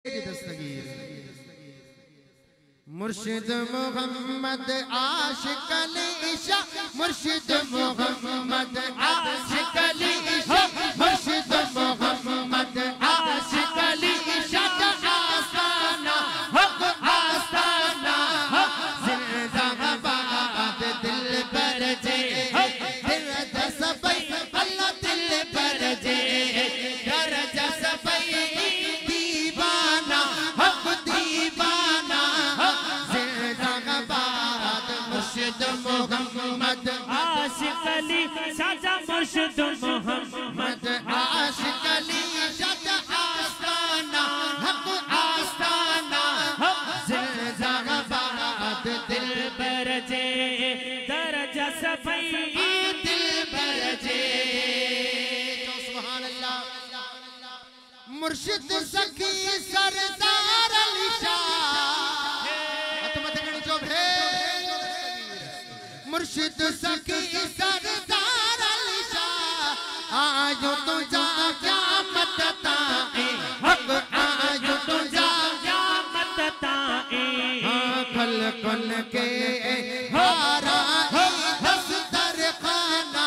मुर्शिद मोहम्मद आशिक अली इशा, मुर्शिद मोहम्मद आशिक अली इशा, मुर्शिद मोहम्मद आशिक अली इशा। आस्ताना हक आस्ताना जिंदाबाद दिल पर जे, दिल जसबई अल्लाह दिल पर जे, कर जसबई दीवाना हक दीवाना जिंदाबाद। मुर्शिद मोहम्मद आशिक अली साजा, मुर्शिद मोहम्मद आशिक अली शाजा। आस्ताना हक आस्ताना जिंदाबाद दिल पर जे, दर्जा सफाई दिल पर जे। सुभान अल्लाह। मुर्शिद सखी सरदार अली शाह, जो भे मुर्शिद सखी सरदार अली शाह। आयो तो जा क़यामत ताए हक, आयो तो जा क़यामत ताए। खल कल के हारा दस्तर खाना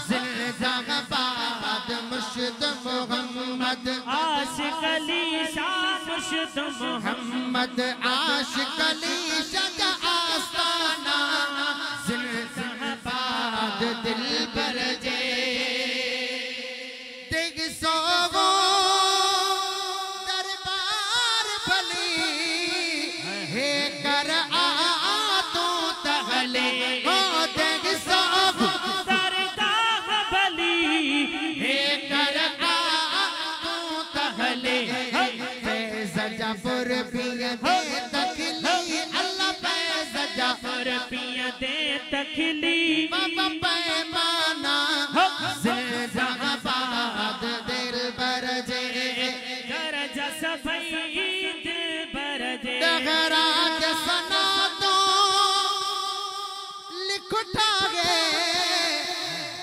जिंदाबाद। मुर्शिद मोहम्मद आशिक अली शाह, मुर्शिद मोहम्मद आशिक अली शाह। आस्ताना जिंदाबाद दिल पर जे। देख सोगो दरबार भली हे कर आ तू तगले। हो देख सोगो दरगाह भली हे कर आ तू तगले। फैज़ जाफर पिया दे तकली अल्लाह, फैज़ जाफर पिया दे तखली बाबा पैमाना जिंदाबाद दिल पर जे। दर्जा सफाई दिल पर जे। डगरा के सना तो लिख उठाए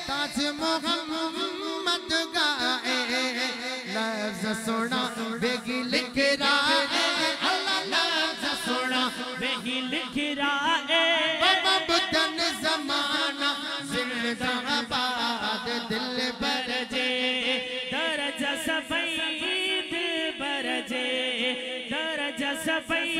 ताज मोहम्मद गाए। लफ्ज़ सुना बेगी लिख रहा है अल्लाह, लफ्ज़ सुना वही लिख रहा है। बाबा बुदन ज़माना जिंदाबाद दिल पर जे, दर्जा सफाई दिल पर जे, दर्जा सफाई